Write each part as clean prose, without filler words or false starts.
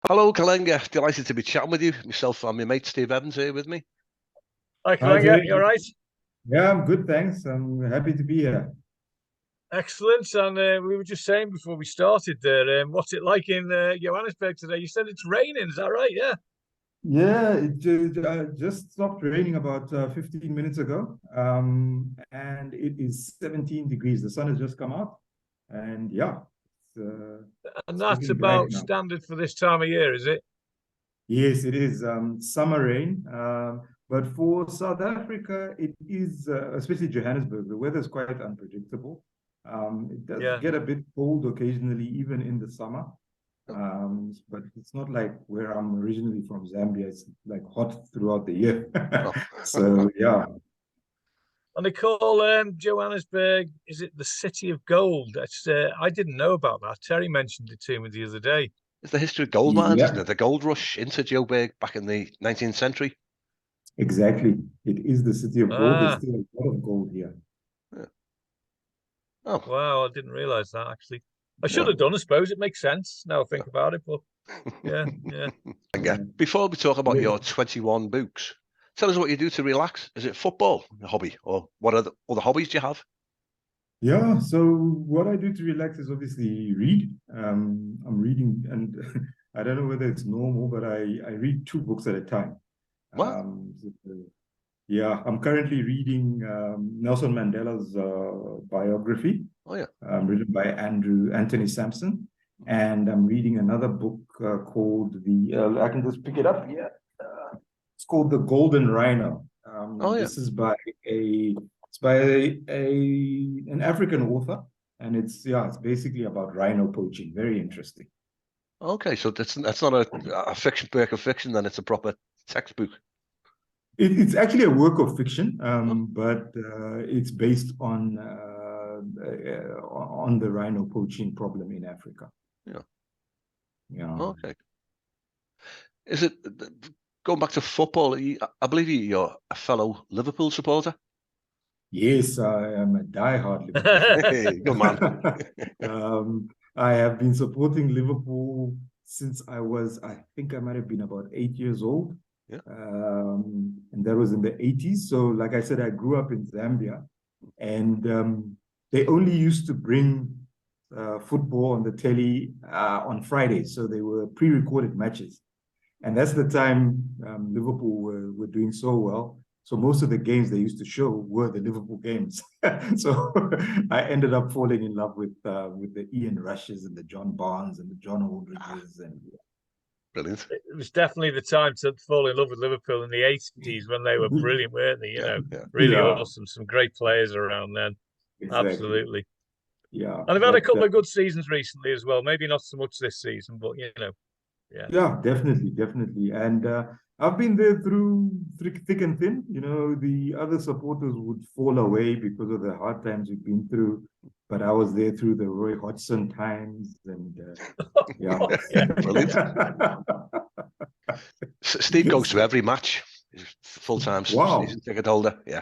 Hello, Kalenga. Delighted to be chatting with you. Myself and my mate Steve Evans here with me. Hi, Hi, Kalenga. Jay. You all right? Yeah, I'm good, thanks. I'm happy to be here. Excellent. And we were just saying before we started there, what's it like in Johannesburg today? You said it's raining. Is that right? Yeah. Yeah, it just stopped raining about 15 minutes ago. And it is 17 degrees. The sun has just come out. And yeah, And it's that's looking bright about now. standard for this time of year, is it? Yes, it is summer rain. But for South Africa, it is, especially Johannesburg, the weather is quite unpredictable. It does Yeah. get a bit cold occasionally, even in the summer. But it's not like where I'm originally from, Zambia. It's like hot throughout the year. Oh. So yeah. And they call Johannesburg, is it the City of Gold? That's I didn't know about that. Terry mentioned it to me the other day. It's the history of gold mines, isn't Yeah, it? The gold rush into Joburg back in the 19th century. exactly. It is the city of gold. There's Ah, still a lot of gold here. Yeah. Oh, wow, I didn't realize that actually. I should Yeah. have done, I suppose. It makes sense now I yeah. think about it, but yeah, yeah. Kalenga, Yeah. before we talk about Yes. your 21 books, tell us what you do to relax. Is it football, a hobby, or what other hobbies do you have? Yeah, so what I do to relax is obviously read. I'm reading, and I don't know whether it's normal, but I read two books at a time. What? So, yeah, I'm currently reading Nelson Mandela's biography, Oh, yeah. written by Anthony Sampson, and I'm reading another book called I can just pick it up here. It's called The Golden Rhino. Oh, yeah. This is by an African author, and it's basically about rhino poaching. Very interesting. Okay, so that's not a fiction work of fiction, then it's a proper textbook. It's actually a work of fiction, Oh, but it's based on the rhino poaching problem in Africa. yeah. Yeah. Okay. Is it going back to football? I believe you're a fellow Liverpool supporter. Yes, I am a diehard Liverpool supporter. Hey, good man. I have been supporting Liverpool since I think I might have been about 8 years old. Yeah. And that was in the 80s. So, like I said, I grew up in Zambia, and they only used to bring football on the telly on Fridays. So they were pre-recorded matches. And that's the time Liverpool were doing so well. So most of the games they used to show were the Liverpool games. So I ended up falling in love with the Ian Rushes and the John Barnes and the John Aldridges and Brilliant. It was definitely the time to fall in love with Liverpool in the 80s when they were brilliant, weren't they? Yeah, yeah. Really yeah, awesome. Some great players around then. exactly. Absolutely. Yeah, And they've had a couple of good seasons recently as well. Maybe not so much this season, but yeah. yeah, definitely, definitely. And I've been there through thick and thin. The other supporters would fall away because of the hard times we've been through. But I was there through the Roy Hodgson times, and yeah. Oh, yeah. Brilliant. Steve goes to every match. He's full-time Wow. season ticket holder. Yeah.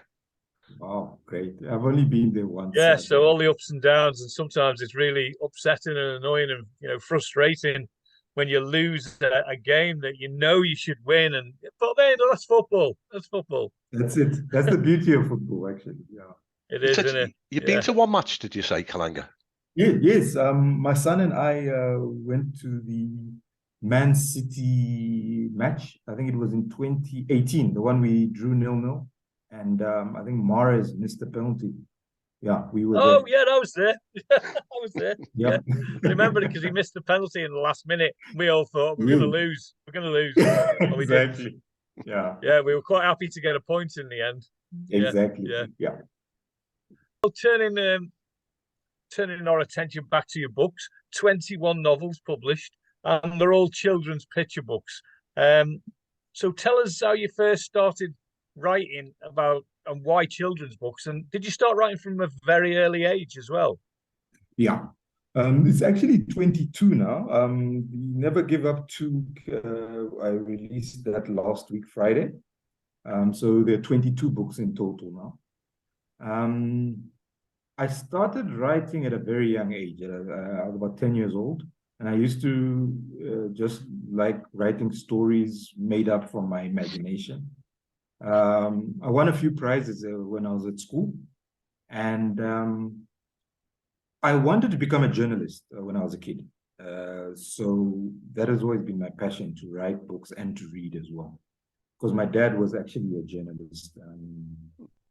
Wow, great. I've only been there once, Yeah, so sadly. all the ups and downs, and sometimes it's really upsetting and annoying and frustrating when you lose a game that you should win. But then that's football. That's football. That's it. That's the beauty of football, actually. Yeah. It You is, said isn't it? you've been Yeah. to one match, did you say, Kalenga? Yeah, yes. My son and I went to the Man City match. I think it was in 2018, the one we drew 0-0. And I think Mahrez missed the penalty. Yeah, we were Oh there. yeah, I was there. I was there. Yeah, Yep. I remember it because he missed the penalty in the last minute. We all thought we were Yeah, going to lose. We're going to lose, and we didn't. exactly. Yeah, Yeah, we were quite happy to get a point in the end. Yeah, exactly. yeah. Yeah. Well, turning our attention back to your books, 21 novels published, and they're all children's picture books. So tell us how you first started writing about and why children's books, and did you start writing from a very early age as well? Yeah. It's actually 22 now. The Never Give Up 2, I released that last week, Friday. So there are 22 books in total now. I started writing at a very young age. I was about 10 years old. And I used to just like writing stories made up from my imagination. I won a few prizes when I was at school, and I wanted to become a journalist when I was a kid. So that has always been my passion, to write books and to read as well. Because my dad was actually a journalist,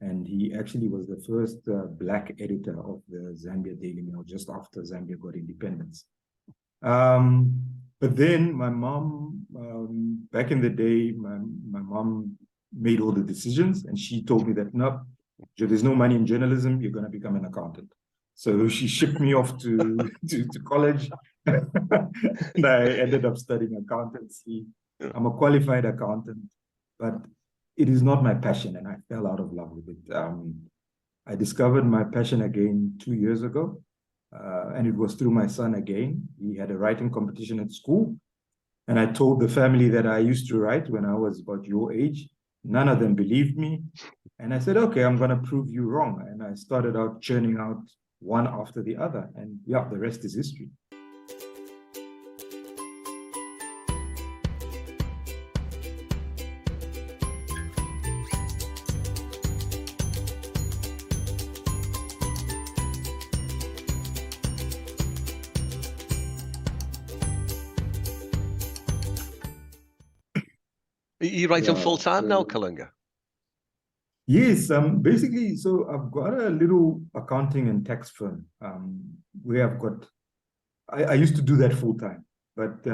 and he actually was the first black editor of the Zambia Daily Mail just after Zambia got independence. But then my mom, back in the day, my mom made all the decisions, and she told me that, no, there's no money in journalism, you're going to become an accountant. So she shipped me off to college, and I ended up studying accountancy. I'm a qualified accountant, but it is not my passion, and I fell out of love with it. I discovered my passion again 2 years ago, and it was through my son again. He had a writing competition at school, and I told the family that I used to write when I was about your age. None of them believed me. And I said, okay, I'm going to prove you wrong. And I started out churning out one after the other. And yeah, the rest is history. Are you writing full-time now, Kalenga? Yes, basically, so I've got a little accounting and tax firm where I've got, I used to do that full time, but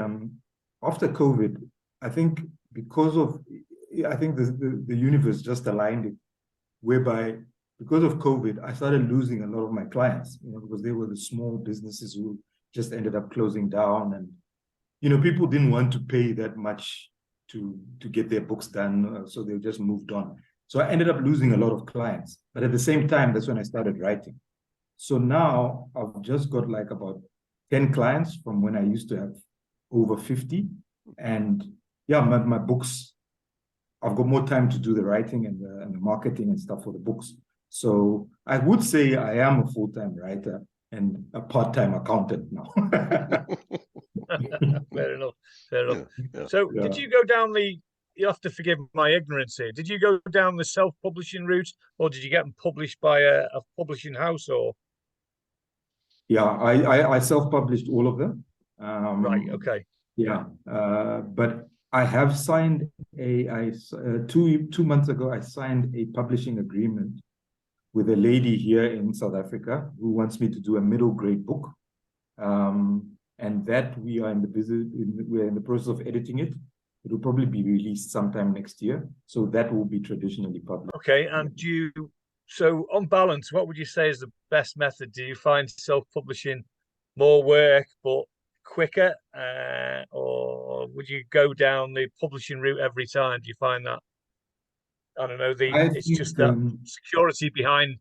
after COVID, I think because of, I think the universe just aligned it, whereby because of COVID, I started losing a lot of my clients, because they were the small businesses who just ended up closing down, and people didn't want to pay that much to get their books done, so they just moved on. So I ended up losing a lot of clients. But at the same time, that's when I started writing. So now I've just got like about 10 clients from when I used to have over 50. And yeah, my books, I've got more time to do the writing and the marketing and stuff for the books. So I would say I am a full-time writer and a part-time accountant now. Fair enough. Fair enough. Yeah. So did you go down you have to forgive my ignorance here. Did you go down the self-publishing route, or did you get them published by a publishing house? Or Yeah, I self-published all of them. right, okay. Yeah, but I have signed 2 months ago, I signed a publishing agreement with a lady here in South Africa who wants me to do a middle grade book. And that we're in the process of editing it. It will probably be released sometime next year. So that will be traditionally published. Okay, and so on balance, what would you say is the best method? Do you find self-publishing more work but quicker, or would you go down the publishing route every time? Do you find that, I don't know, it's just that security behind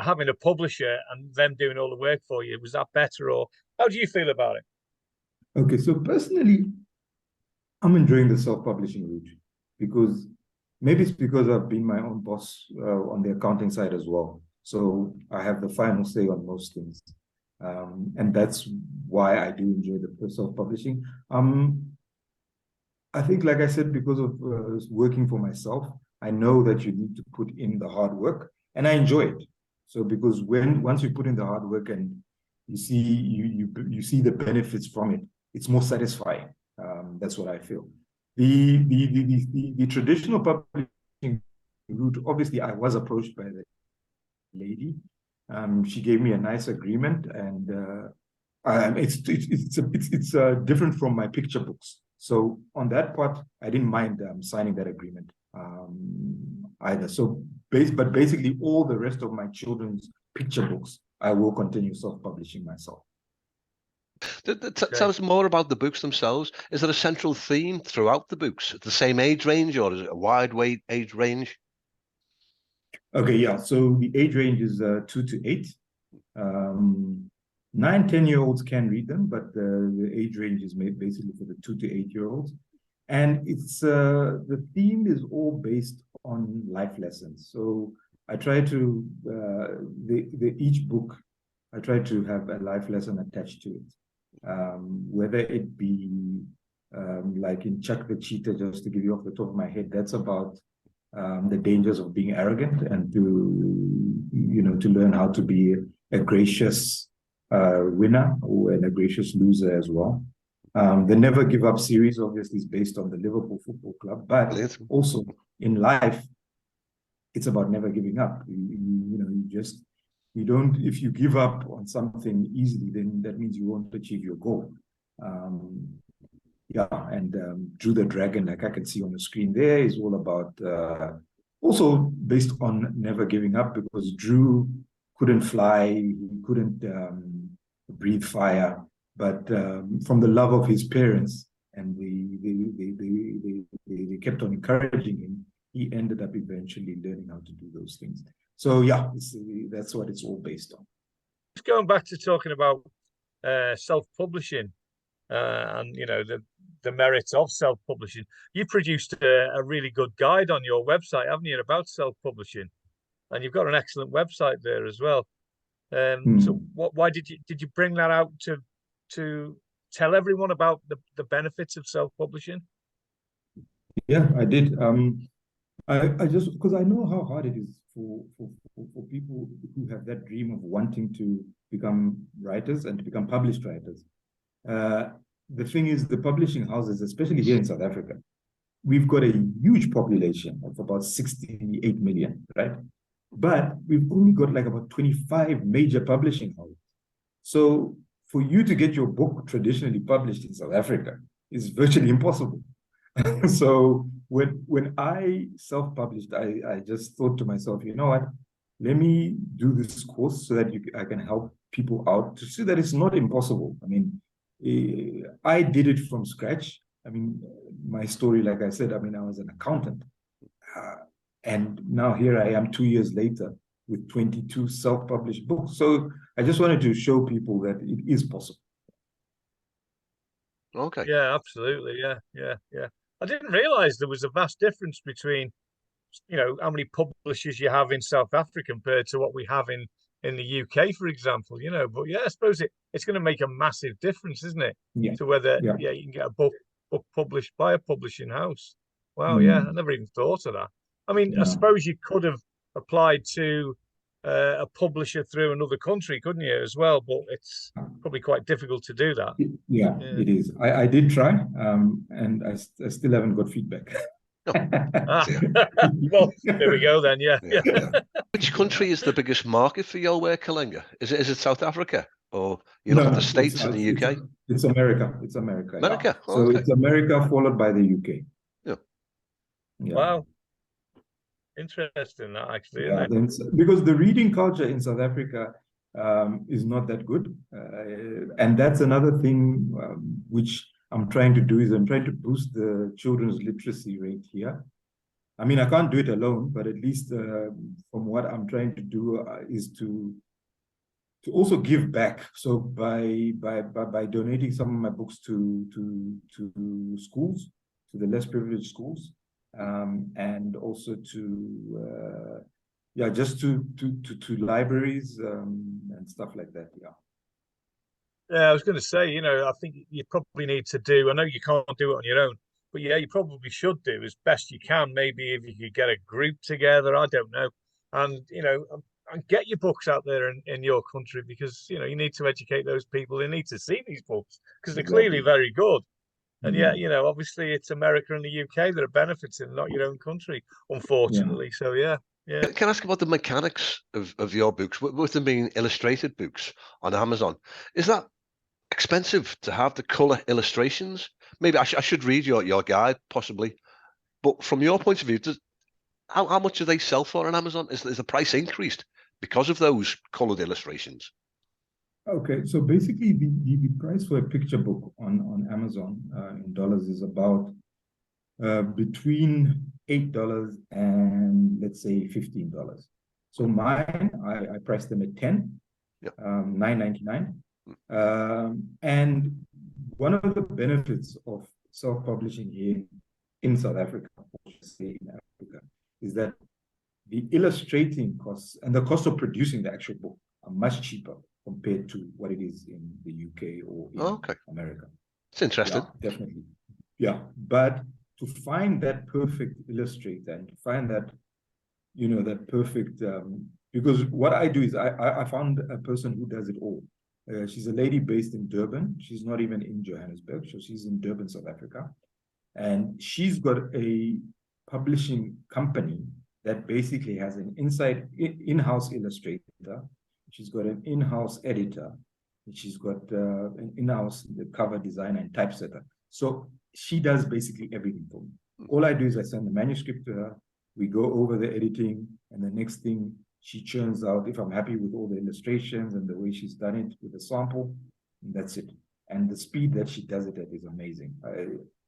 having a publisher and them doing all the work for you? Was that better, or how do you feel about it? Okay, so personally, I'm enjoying the self-publishing route because maybe it's because I've been my own boss on the accounting side as well. So I have the final say on most things. And that's why I do enjoy the self-publishing. I think, like I said, because of working for myself, I know that you need to put in the hard work, and I enjoy it. So because once you put in the hard work and you see the benefits from it, it's more satisfying. That's what I feel. The traditional publishing route, obviously, I was approached by the lady. She gave me a nice agreement, and it's different from my picture books. So on that part, I didn't mind signing that agreement either. So but basically, all the rest of my children's picture books, I will continue self-publishing myself. Tell us more about the books themselves. Is there a central theme throughout the books? The same age range, or is it a wide age range? Okay, yeah. So the age range is 2 to 8. 9, 10-year-olds can read them, but the age range is made basically for the 2 to 8-year-olds. And it's the theme is all based on life lessons. So I try to each book, I try to have a life lesson attached to it. Whether it be like in Chuck the Cheetah, just to give you off the top of my head, that's about the dangers of being arrogant and to learn how to be a gracious winner or a gracious loser as well. The Never Give Up series obviously is based on the Liverpool Football Club, but also in life, it's about never giving up. You don't, if you give up on something easily, then that means you won't achieve your goal. Drew the Dragon, like I can see on the screen there, is all about also based on never giving up, because Drew couldn't fly, he couldn't breathe fire, but from the love of his parents, and they kept on encouraging him, he ended up eventually learning how to do those things. So yeah, that's what it's all based on. Just going back to talking about self-publishing and the merits of self-publishing, you produced a really good guide on your website, haven't you, about self-publishing, and you've got an excellent website there as well. So why did you bring that out to tell everyone about the benefits of self-publishing? Yeah, I did. I just, because I know how hard it is for people who have that dream of wanting to become writers and to become published writers. The thing is, the publishing houses, especially here in South Africa, we've got a huge population of about 68 million, right? But we've only got like about 25 major publishing houses. So for you to get your book traditionally published in South Africa is virtually impossible. So when I self-published, I just thought to myself, you know what, let me do this course so that I can help people out to see that it's not impossible. I mean, I did it from scratch. I mean, my story, like I said, I mean, I was an accountant. And now here I am 2 years later with 22 self-published books. So I just wanted to show people that it is possible. Okay. Yeah, absolutely. Yeah. I didn't realize there was a vast difference between, how many publishers you have in South Africa compared to what we have in the UK, for example, but yeah, I suppose it's going to make a massive difference, isn't it? Yeah. To whether, you can get a book published by a publishing house. Wow. Yeah. I never even thought of that. I mean, I suppose you could have applied to a publisher through another country, couldn't you, as well? But it's probably quite difficult to do that. Yeah, it is. I did try, and I still haven't got feedback. Well, there we go then. Yeah. Which country is the biggest market for your work, Kalenga? Is it South Africa, or you look at the States and the UK? It's America. It's America. America. Yeah. So it's America followed by the UK. Yeah. Wow. Interesting, that actually. Yeah, because the reading culture in South Africa is not that good, and that's another thing which I'm trying to do, is I'm trying to boost the children's literacy rate here. I mean, I can't do it alone, but at least from what I'm trying to do is to also give back. So by donating some of my books to schools, to the less privileged schools, and also to just to libraries and stuff like that. Yeah, I was going to say, I think you probably need to do, I know you can't do it on your own, but yeah, you probably should do as best you can. Maybe if you could get a group together, I don't know, and and get your books out there in your country, because you need to educate those people. They need to see these books because they're clearly very good. And yeah, obviously it's America and the UK that are benefiting, not your own country, unfortunately. So yeah. Can I ask about the mechanics of your books, with them being illustrated books on Amazon? Is that expensive to have the color illustrations? Maybe I should read your guide, possibly. But from your point of view, how much do they sell for on Amazon? Is the price increased because of those colored illustrations? Okay, so basically the price for a picture book on Amazon in dollars is about between $8 and let's say $15. So mine, I priced them at 10, $9.99. And one of the benefits of self-publishing here in South Africa, is that the illustrating costs and the cost of producing the actual book are much cheaper compared to what it is in the UK or in America. It's interesting. Yeah, definitely. Yeah, but to find that perfect illustrator and to find that, that perfect, because what I do is I found a person who does it all. She's a lady based in Durban. She's not even in Johannesburg, so she's in Durban, South Africa. And she's got a publishing company that basically has an in-house illustrator. She's got an in-house editor. She's got an in-house cover designer and typesetter. So she does basically everything for me. All I do is I send the manuscript to her. We go over the editing, and the next thing she churns out, if I'm happy with all the illustrations and the way she's done it with the sample, and that's it. And the speed that she does it at is amazing.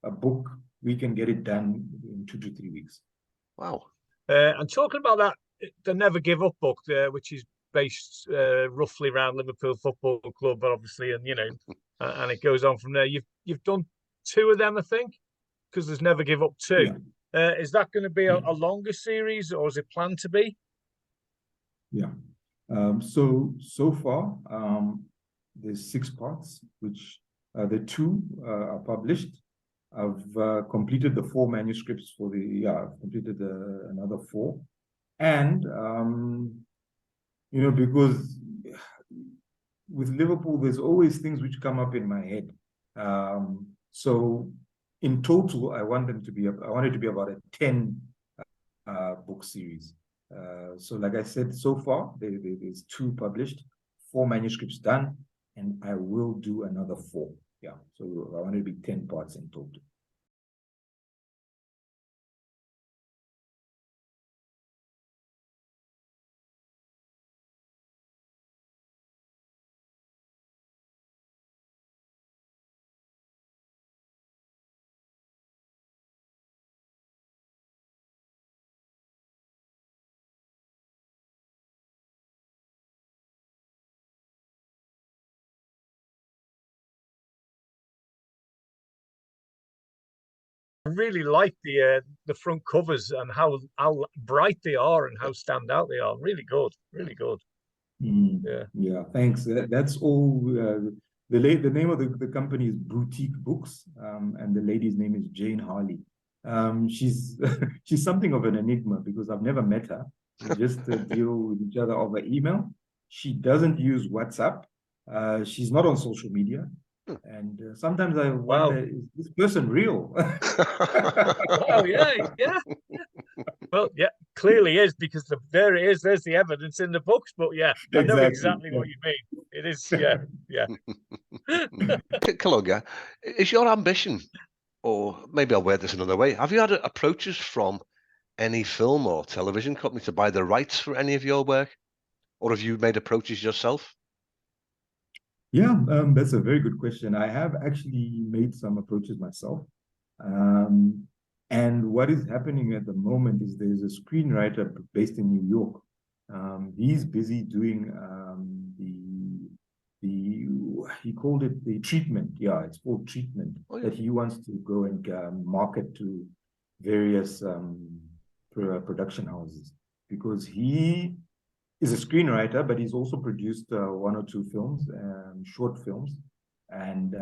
A book, we can get it done in 2 to 3 weeks. Wow. And talking about that, the Never Give Up book, which is based roughly around Liverpool Football Club, but obviously, and and it goes on from there. You've done 2 of them, I think, because there's Never Give Up 2. Yeah. Is that going to be a longer series, or is it planned to be? Yeah. So far, there's 6 parts, which the 2 are published. I've completed the 4 manuscripts I've completed another 4. And, because with Liverpool, there's always things which come up in my head. So in total, I want it to be about a 10 book series. So like I said, so far, there's 2 published, 4 manuscripts done, and I will do another 4. Yeah, so I want it to be 10 parts in total. I really like the front covers and how bright they are and how stand out they are. Really good, really good. Yeah, thanks. That's all. The name of the company is Boutique Books, and the lady's name is Jane Harley. She's she's something of an enigma because I've never met her. We just deal with each other over email. She doesn't use WhatsApp. She's not on social media. And sometimes I wonder, is this person real? Wow, yeah. Well, yeah, clearly is, because there it is. There's the evidence in the books. But yeah, I know exactly what you mean. It is, yeah. Kalenga, is your ambition, or maybe I'll word this another way, have you had approaches from any film or television company to buy the rights for any of your work? Or have you made approaches yourself? Yeah, that's a very good question. I have actually made some approaches myself. And what is happening at the moment is there's a screenwriter based in New York. He's busy doing he called it the treatment. Yeah, it's called treatment. That he wants to go and market to various production houses, because he is a screenwriter, but he's also produced 1 or 2 films, short films. And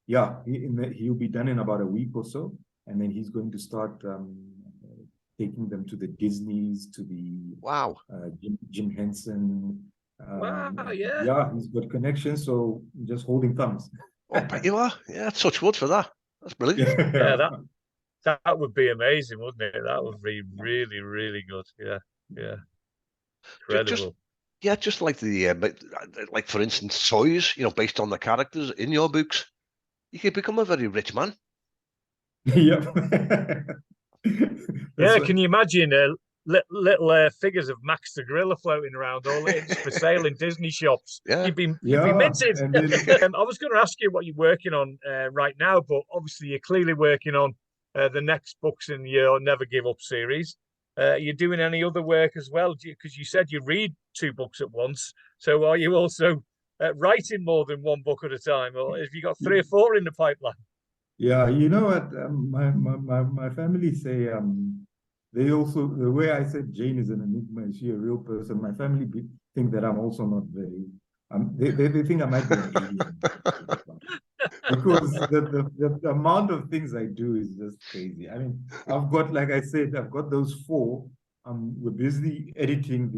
he'll be done in about a week or so. And then he's going to start taking them to the Disneys, to the Jim Henson. Yeah, he's got connections, so just holding thumbs. Oh, bet you are. Yeah, touch wood for that. That's brilliant. Yeah, that would be amazing, wouldn't it? That would be really, really good. Yeah. Incredible. Just like like for instance, toys, based on the characters in your books, you could become a very rich man. Yeah. Yeah, can you imagine little figures of Max the Gorilla floating around, all for sale in Disney shops? Yeah. You'd be minted. I was going to ask you what you're working on right now, but obviously you're clearly working on the next books in your Never Give Up series. You're doing any other work as well? Because you said you read 2 books at once. So are you also writing more than 1 book at a time, or have you got 3 or 4 in the pipeline? Yeah, you know what? My family say they also, the way I said Jane is an enigma, is she a real person? My family think that I'm also not very. They think I might be an alien. because the amount of things I do is just crazy. I mean, I've got, like I said, I've got those 4. We're busy editing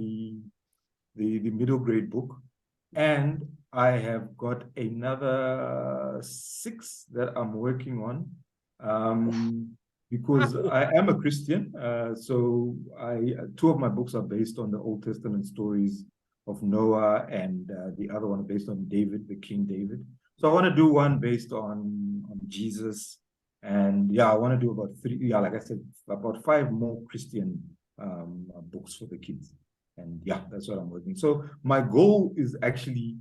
the middle grade book, and I have got another 6 that I'm working on. Because I am a Christian, so 2 of my books are based on the Old Testament stories of Noah, and the other one based on David, the King David. So I want to do one based on Jesus, and yeah, I want to do about 3. Yeah, like I said, about 5 more Christian books for the kids, and yeah, that's what I'm working. So my goal is actually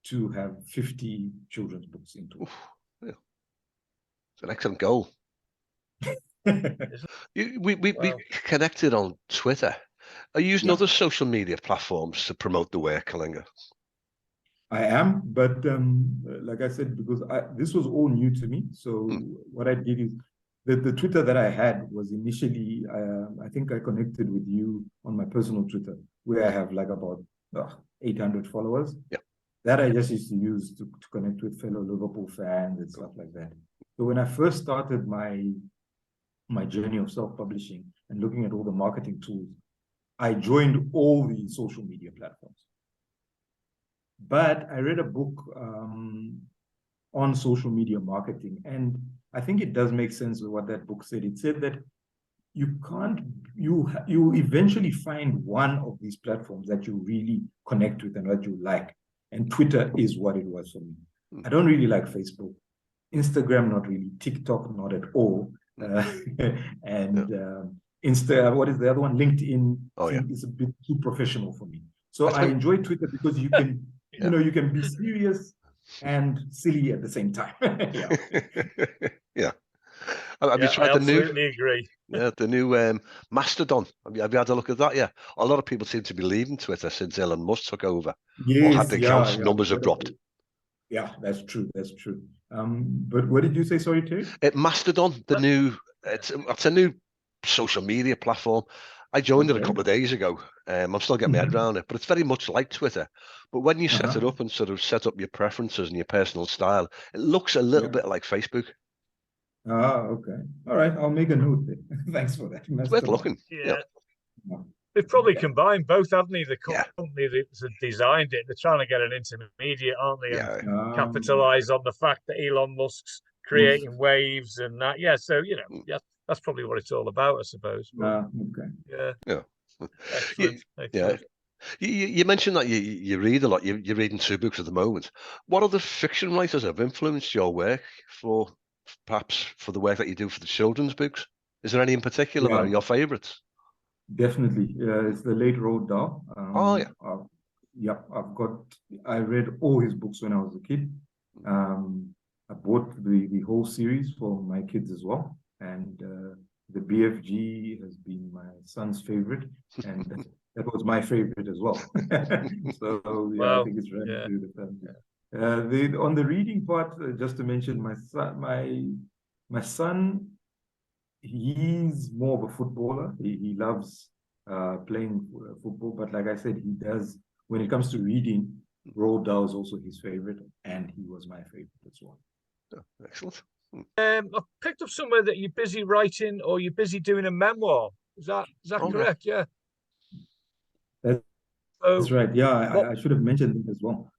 to have 50 children's books in total. Yeah. It's an excellent goal. We connected on Twitter. Are you using other social media platforms to promote the work, Kalenga? I am, but like I said, because this was all new to me. So what I did is the Twitter that I had was initially, I think I connected with you on my personal Twitter, where I have like about 800 followers. Yeah. That I just used to use to connect with fellow Liverpool fans and stuff like that. So when I first started my journey of self-publishing and looking at all the marketing tools, I joined all the social media platforms. But I read a book on social media marketing, and I think it does make sense with what that book said. It said that you eventually find one of these platforms that you really connect with and what you like. And Twitter is what it was for me. I don't really like Facebook, Instagram, not really, TikTok, not at all. And what is the other one? LinkedIn. Is a bit too professional for me. So I enjoy Twitter because you can, you can be serious and silly at the same time. Yeah. Have you tried I absolutely agree. Yeah, the new Mastodon. Have you had a look at that? Yeah, a lot of people seem to be leaving Twitter since Elon Musk took over. Yes, or had the accounts numbers have dropped. Yeah, that's true. That's true. But what did you say? Sorry, Terry? Mastodon, the new, it's a new social media platform. I joined it a couple of days ago. I'm still getting my head around it, but it's very much like Twitter. But when you set it up and sort of set up your preferences and your personal style, it looks a little bit like Facebook. Okay. All right. I'll make a note there. Thanks for that. It's worth looking. Yeah. They've probably combined both, haven't they? The company that designed it, they're trying to get an intermediate, aren't they? And capitalize on the fact that Elon Musk's creating waves and that. Yeah. So, that's probably what it's all about, I suppose. But, yeah. Excellent. Yeah. You mentioned that you read a lot. You're reading 2 books at the moment. What other fiction writers have influenced your work perhaps for the work that you do for the children's books? Is there any in particular that are your favorites? Definitely. It's the late Roald Dahl. I read all his books when I was a kid. I bought the whole series for my kids as well. And the BFG has been my son's favorite. And that was my favorite as well. So I think it's really good. On the reading part, just to mention, my son, he's more of a footballer. He loves playing football, but like I said, he does, when it comes to reading, Roald Dahl is also his favorite, and he was my favorite as well. Excellent. I picked up somewhere that you're busy writing or you're busy doing a memoir. Is that correct? Yeah. That's right. Yeah, I should have mentioned it as well.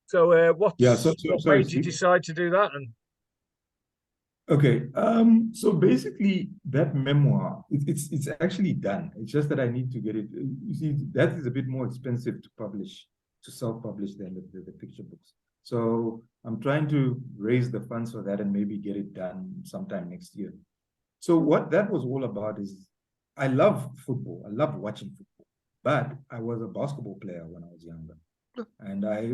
So what made you decide to do that? And okay, so basically that memoir, it's actually done. It's just that I need to get it. You see, that is a bit more expensive to self-publish than the picture books. So I'm trying to raise the funds for that and maybe get it done sometime next year. So what that was all about is, I love football. I love watching football, but I was a basketball player when I was younger. And I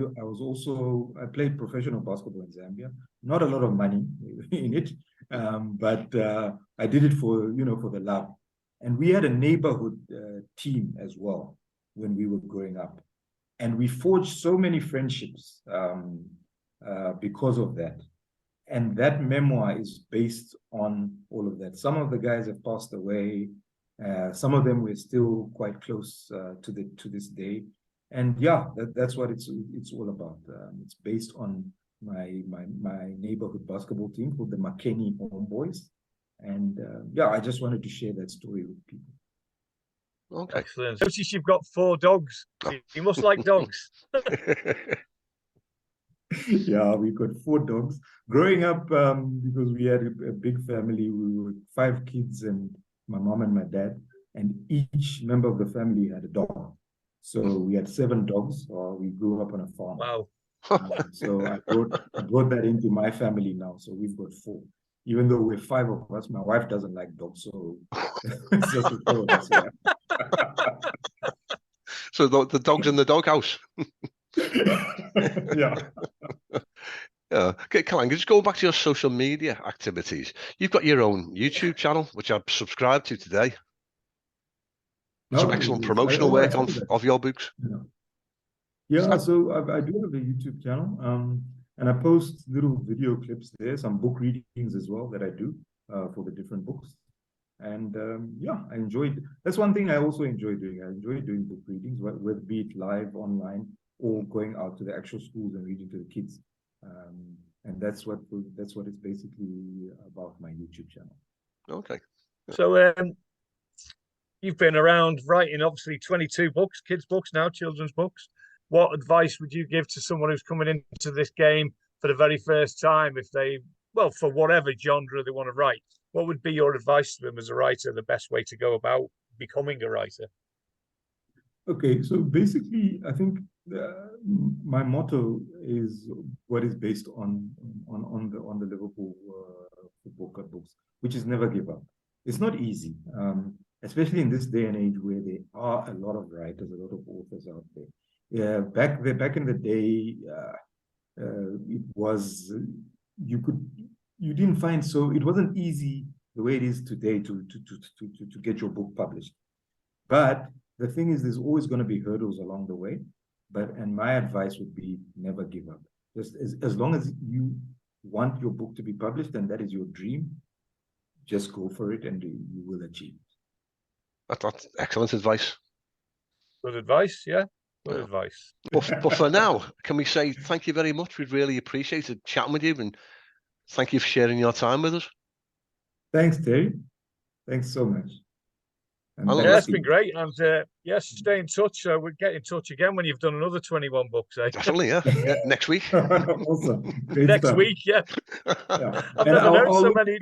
played professional basketball in Zambia. Not a lot of money in it, but I did it for the love. And we had a neighborhood team as well when we were growing up, and we forged so many friendships because of that. And that memoir is based on all of that. Some of the guys have passed away. Some of them we're still quite close to this day. And yeah, that's what it's all about. It's based on my neighborhood basketball team called the Makeni Homeboys. And yeah, I just wanted to share that story with people. Okay. Excellent. Notice you've got 4 dogs. You must like dogs. Yeah, we got 4 dogs. Growing up, because we had a big family, we were 5 kids and my mom and my dad, and each member of the family had a dog. So we had 7 dogs. We grew up on a farm. Wow. So I brought that into my family now. So we've got 4. Even though we're 5 of us, my wife doesn't like dogs, so it's just the 4 of us. Yeah. So the dog's in the doghouse. Yeah. Okay, Kalenga, just going back to your social media activities. You've got your own YouTube channel, which I've subscribed to today. Some excellent promotional work of your books. Yeah, so I do have a YouTube channel, and I post little video clips there, some book readings as well that I do for the different books. And yeah, I enjoyed. That's one thing I also enjoy doing. I enjoy doing book readings, whether be it live, online, or going out to the actual schools and reading to the kids. And that's what it's basically about my YouTube channel. Okay. So you've been around writing, obviously, 22 books, kids' books now, children's books. What advice would you give to someone who's coming into this game for the very first time, if they, well, for whatever genre they want to write? What would be your advice to them as a writer, the best way to go about becoming a writer? Okay, so basically, I think my motto is what is based on the Liverpool Football Club books, which is never give up. It's not easy, especially in this day and age where there are a lot of writers, a lot of authors out there. Yeah, back in the day, it was you didn't find, so it wasn't easy the way it is today to get your book published. But the thing is, there's always going to be hurdles along the way. And my advice would be never give up. Just as long as you want your book to be published and that is your dream, just go for it and you will achieve it. That's excellent advice. Good advice, yeah. Good advice. But for now, can we say thank you very much? We've really appreciated chatting with you, and thank you for sharing your time with us. Thanks, Terry. Thanks so much. Yeah, it's been great. And yes, stay in touch. We'll get in touch again when you've done another 21 books. Eh? Definitely, yeah. Next week. Awesome. Next week, yeah. I've never known so many.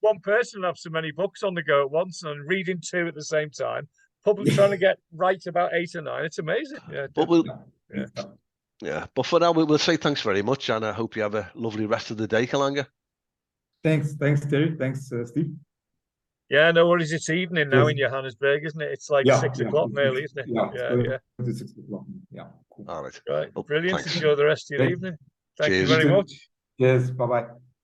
One person have so many books on the go at once and reading 2 at the same time. Public trying to write about 8 or 9. It's amazing. Yeah, but but for now, we'll say thanks very much, and I hope you have a lovely rest of the day, Kalenga. Thanks, Terry. Thanks, Steve. Yeah, no worries. It's evening now in Johannesburg, isn't it? It's like 6 o'clock nearly, isn't it? Yeah. 6 o'clock. Yeah. Cool. All right. Right. Brilliant. Thanks. Enjoy the rest of your evening. Thank you very much. Cheers. Bye-bye.